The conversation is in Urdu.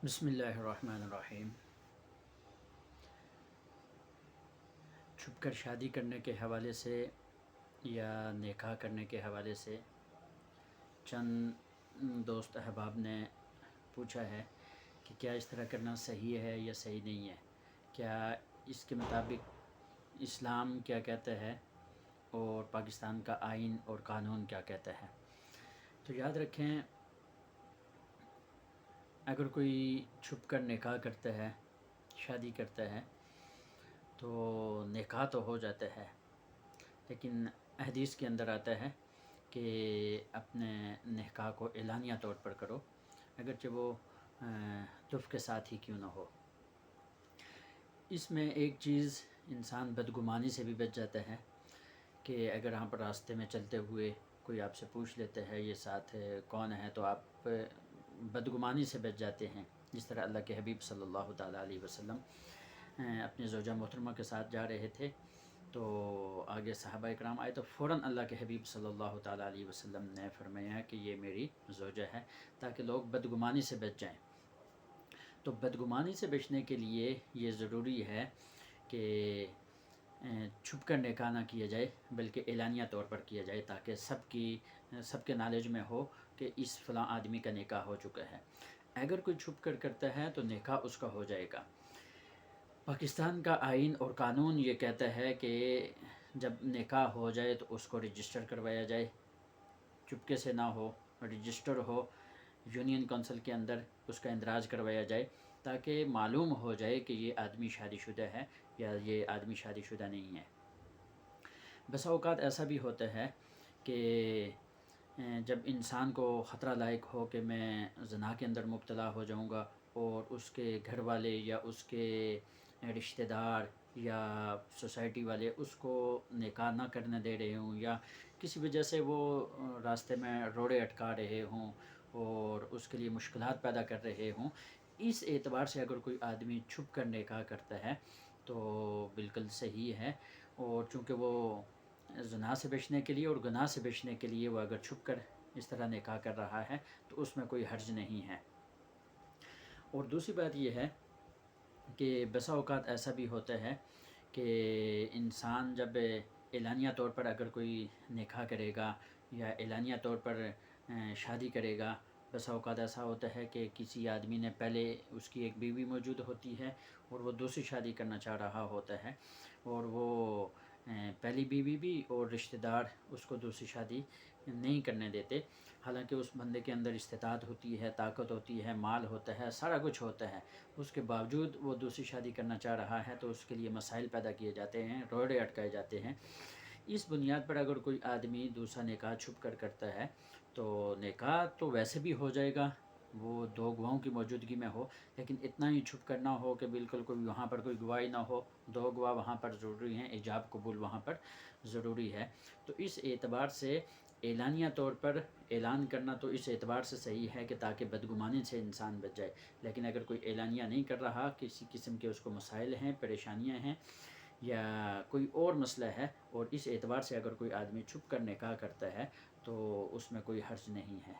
بسم اللہ الرحمن الرحیم۔ چھپ کر شادی کرنے کے حوالے سے یا نکاح کرنے کے حوالے سے چند دوست احباب نے پوچھا ہے کہ کیا اس طرح کرنا صحیح ہے یا صحیح نہیں ہے، کیا اس کے مطابق اسلام کیا کہتا ہے اور پاکستان کا آئین اور قانون کیا کہتا ہے۔ تو یاد رکھیں، اگر کوئی چھپ کر نکاح کرتا ہے، شادی کرتا ہے، تو نکاح تو ہو جاتا ہے، لیکن حدیث کے اندر آتا ہے کہ اپنے نکاح کو اعلانیہ طور پر کرو، اگرچہ وہ دف کے ساتھ ہی کیوں نہ ہو۔ اس میں ایک چیز انسان بدگمانی سے بھی بچ جاتا ہے کہ اگر آپ راستے میں چلتے ہوئے کوئی آپ سے پوچھ لیتا ہے یہ ساتھ کون ہے، تو آپ بدگمانی سے بچ جاتے ہیں، جس طرح اللہ کے حبیب صلی اللہ تعالیٰ علیہ وسلم اپنی زوجہ محترمہ کے ساتھ جا رہے تھے، تو آگے صحابہ اکرام آئے تو فوراً اللہ کے حبیب صلی اللہ تعالیٰ علیہ وسلم نے فرمایا کہ یہ میری زوجہ ہے، تاکہ لوگ بدگمانی سے بچ جائیں۔ تو بدگمانی سے بچنے کے لیے یہ ضروری ہے کہ چھپ کر نکاح نہ کیا جائے، بلکہ اعلانیہ طور پر کیا جائے، تاکہ سب کے نالج میں ہو کہ اس فلاں آدمی کا نکاح ہو چکا ہے۔ اگر کوئی چھپ کر کرتا ہے تو نکاح اس کا ہو جائے گا۔ پاکستان کا آئین اور قانون یہ کہتا ہے کہ جب نکاح ہو جائے تو اس کو رجسٹر کروایا جائے، چپکے سے نہ ہو، رجسٹر ہو، یونین کونسل کے اندر اس کا اندراج کروایا جائے، تاکہ معلوم ہو جائے کہ یہ آدمی شادی شدہ ہے یا یہ آدمی شادی شدہ نہیں ہے۔ بسا اوقات ایسا بھی ہوتا ہے کہ جب انسان کو خطرہ لاحق ہو کہ میں زنا کے اندر مبتلا ہو جاؤں گا، اور اس کے گھر والے یا اس کے رشتہ دار یا سوسائٹی والے اس کو نکاح نہ کرنے دے رہے ہوں، یا کسی وجہ سے وہ راستے میں روڑے اٹکا رہے ہوں اور اس کے لیے مشکلات پیدا کر رہے ہوں، اس اعتبار سے اگر کوئی آدمی چھپ کر نکاح کرتا ہے تو بالکل صحیح ہے۔ اور چونکہ وہ زنا سے بچنے کے لیے اور گناہ سے بچنے کے لیے وہ اگر چھپ کر اس طرح نکاح کر رہا ہے تو اس میں کوئی حرج نہیں ہے۔ اور دوسری بات یہ ہے کہ بسا اوقات ایسا بھی ہوتا ہے کہ انسان جب اعلانیہ طور پر اگر کوئی نکاح کرے گا یا اعلانیہ طور پر شادی کرے گا، بسا اوقات ایسا ہوتا ہے کہ کسی آدمی نے پہلے اس کی ایک بیوی موجود ہوتی ہے اور وہ دوسری شادی کرنا چاہ رہا ہوتا ہے، اور وہ پہلی بیوی بھی اور رشتہ دار اس کو دوسری شادی نہیں کرنے دیتے، حالانکہ اس بندے کے اندر استطاعت ہوتی ہے، طاقت ہوتی ہے، مال ہوتا ہے، سارا کچھ ہوتا ہے، اس کے باوجود وہ دوسری شادی کرنا چاہ رہا ہے، تو اس کے لیے مسائل پیدا کیے جاتے ہیں، روڑے اٹکائے جاتے ہیں۔ اس بنیاد پر اگر کوئی آدمی دوسرا نکاح چھپ کر کرتا ہے تو نکاح تو ویسے بھی ہو جائے گا، وہ دو گواہوں کی موجودگی میں ہو، لیکن اتنا ہی چھپ کر نہ ہو کہ بالکل کوئی وہاں پر کوئی گواہی نہ ہو، دو گواہ وہاں پر ضروری ہیں، ایجاب قبول وہاں پر ضروری ہے۔ تو اس اعتبار سے اعلانیہ طور پر اعلان کرنا تو اس اعتبار سے صحیح ہے کہ تاکہ بدگمانی سے انسان بچ جائے، لیکن اگر کوئی اعلانیہ نہیں کر رہا، کسی قسم کے اس کو مسائل ہیں، پریشانیاں ہیں یا کوئی اور مسئلہ ہے، اور اس اعتبار سے اگر کوئی آدمی چھپ کر نکاح کرتا ہے تو اس میں کوئی حرج نہیں ہے۔